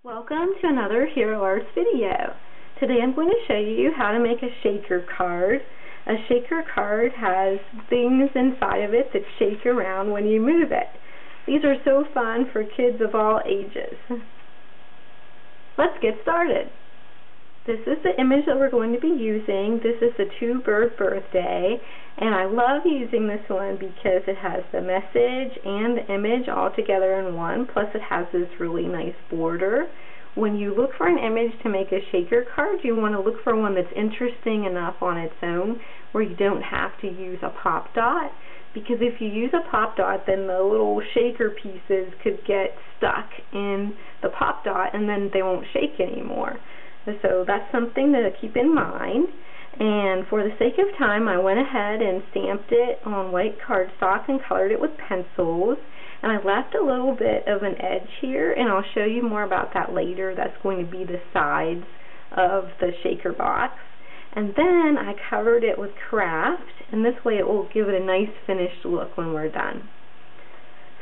Welcome to another Hero Arts video. Today I'm going to show you how to make a shaker card. A shaker card has things inside of it that shake around when you move it. These are so fun for kids of all ages. Let's get started. This is the image that we're going to be using. This is the two-bird birthday, and I love using this one because it has the message and the image all together in one, plus it has this really nice border. When you look for an image to make a shaker card, you want to look for one that's interesting enough on its own where you don't have to use a pop dot, because if you use a pop dot, then the little shaker pieces could get stuck in the pop dot and then they won't shake anymore. So that's something to keep in mind. And for the sake of time, I went ahead and stamped it on white cardstock and colored it with pencils. And I left a little bit of an edge here, and I'll show you more about that later. That's going to be the sides of the shaker box. And then I covered it with craft, and this way it will give it a nice finished look when we're done.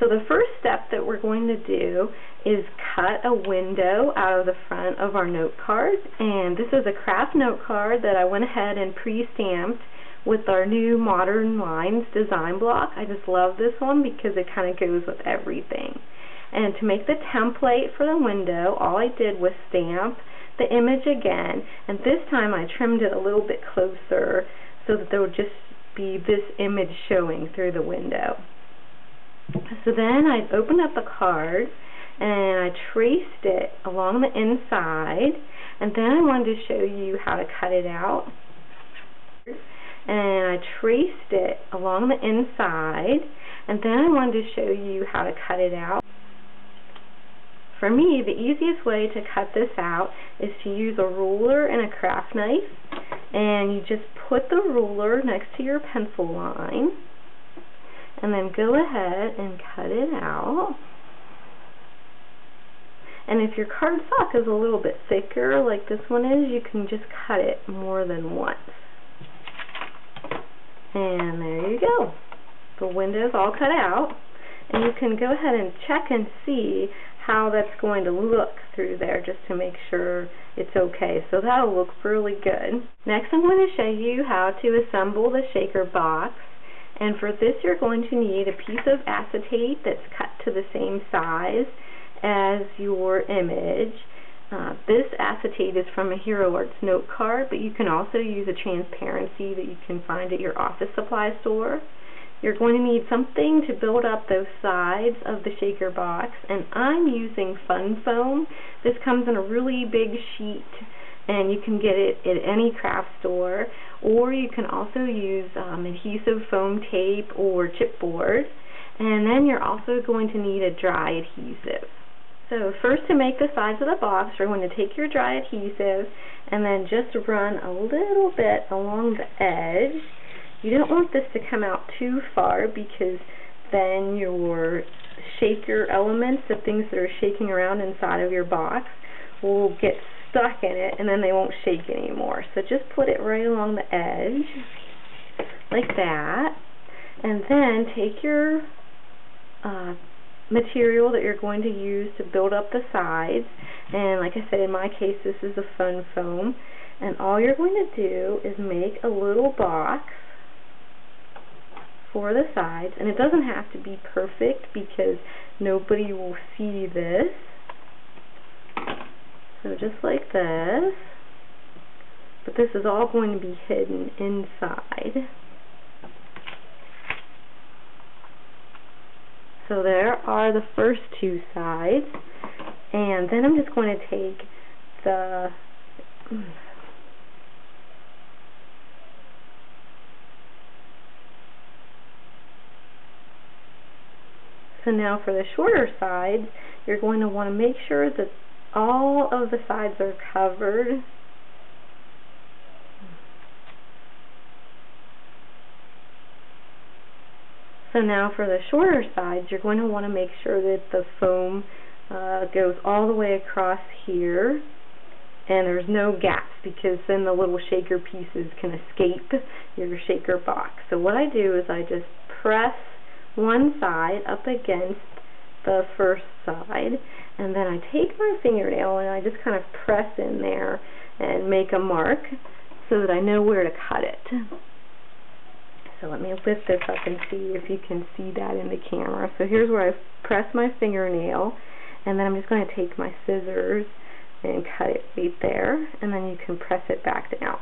So the first step that we're going to do is cut a window out of the front of our note card, and this is a craft note card that I went ahead and pre-stamped with our new Modern Lines design block. I just love this one because it kind of goes with everything. And to make the template for the window, all I did was stamp the image again, and this time I trimmed it a little bit closer so that there would just be this image showing through the window. So then I opened up the card and I traced it along the inside, and then I wanted to show you how to cut it out. And I traced it along the inside, and then I wanted to show you how to cut it out. For me, the easiest way to cut this out is to use a ruler and a craft knife, and you just put the ruler next to your pencil line and then go ahead and cut it out. And if your cardstock is a little bit thicker like this one is, you can just cut it more than once. And there you go. The window's all cut out, and you can go ahead and check and see how that's going to look through there just to make sure it's okay. So that'll look really good. Next I'm going to show you how to assemble the shaker box. And for this you're going to need a piece of acetate that's cut to the same size as your image. This acetate is from a Hero Arts note card, but you can also use a transparency that you can find at your office supply store. You're going to need something to build up those sides of the shaker box, and I'm using Fun Foam. This comes in a really big sheet, and you can get it at any craft store, or you can also use adhesive foam tape or chipboard. And then you're also going to need a dry adhesive. So first, to make the sides of the box, you're going to take your dry adhesive and then just run a little bit along the edge. You don't want this to come out too far, because then your shaker elements, the things that are shaking around inside of your box, will get stuck in it and then they won't shake anymore. So just put it right along the edge like that, and then take your material that you're going to use to build up the sides, and like I said, in my case this is a Fun Foam, and all you're going to do is make a little box for the sides, and it doesn't have to be perfect because nobody will see this. So just like this, but this is all going to be hidden inside. So there are the first two sides, and then I'm just going to take the so now for the shorter sides, you're going to want to make sure that all of the sides are covered. So now for the shorter sides, you're going to want to make sure that the foam goes all the way across here, and there's no gaps, because then the little shaker pieces can escape your shaker box. So what I do is I just press one side up against the first side, and then I take my fingernail and I just kind of press in there and make a mark so that I know where to cut it. So let me lift this up and see if you can see that in the camera. So here's where I press my fingernail, and then I'm just going to take my scissors and cut it right there, and then you can press it back down.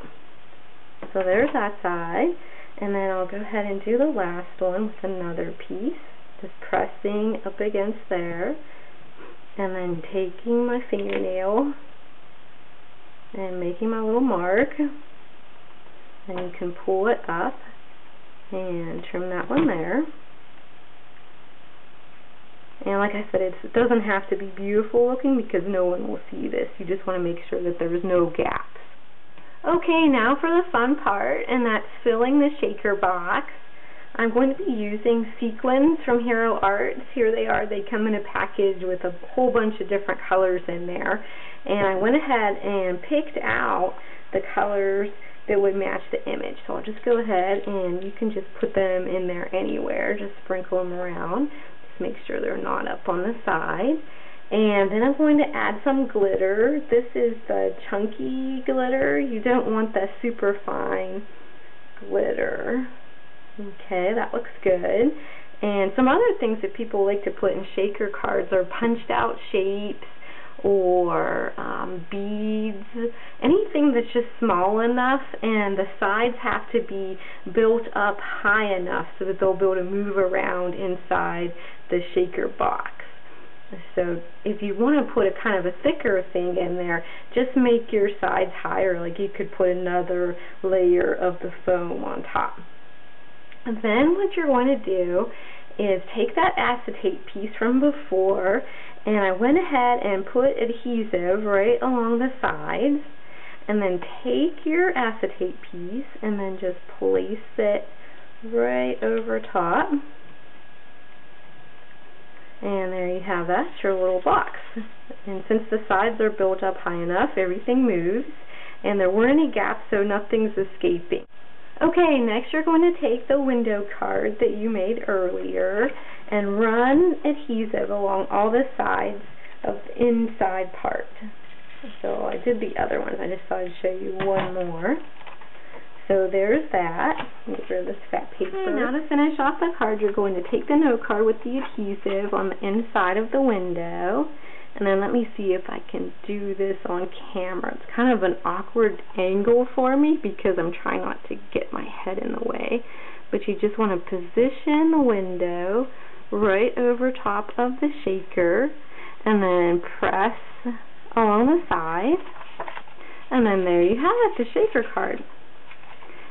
So there's that side, and then I'll go ahead and do the last one with another piece, just pressing up against there, and then taking my fingernail and making my little mark, and you can pull it up and trim that one there. And like I said, it doesn't have to be beautiful looking because no one will see this. You just want to make sure that there's no gaps. Okay, now for the fun part, and that's filling the shaker box. I'm going to be using sequins from Hero Arts. Here they are. They come in a package with a whole bunch of different colors in there. And I went ahead and picked out the colors that would match the image. So I'll just go ahead and you can just put them in there anywhere. Just sprinkle them around. Just make sure they're not up on the side. And then I'm going to add some glitter. This is the chunky glitter. You don't want the super fine glitter. Okay, that looks good. And some other things that people like to put in shaker cards are punched out shapes or beads, anything that's just small enough, and the sides have to be built up high enough so that they'll be able to move around inside the shaker box. So if you want to put a kind of a thicker thing in there, just make your sides higher, like you could put another layer of the foam on top. And then what you're going to do is take that acetate piece from before, and I went ahead and put adhesive right along the sides, and then take your acetate piece and then just place it right over top. And there you have that, your little box. And since the sides are built up high enough, everything moves, and there weren't any gaps, so nothing's escaping. Okay, next you're going to take the window card that you made earlier and run adhesive along all the sides of the inside part. So I did the other ones, I just thought I'd show you one more. So there's that. Get rid of this fat paper. Okay, now to finish off the card, you're going to take the note card with the adhesive on the inside of the window. And then let me see if I can do this on camera. It's kind of an awkward angle for me because I'm trying not to get my head in the way. But you just want to position the window right over top of the shaker and then press along the sides. And then there you have it, the shaker card.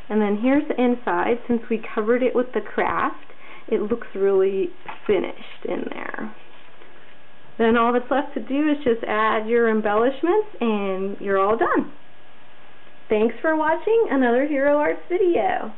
And then here's the inside. Since we covered it with the craft, it looks really finished in there. Then all that's left to do is just add your embellishments and you're all done. Thanks for watching another Hero Arts video.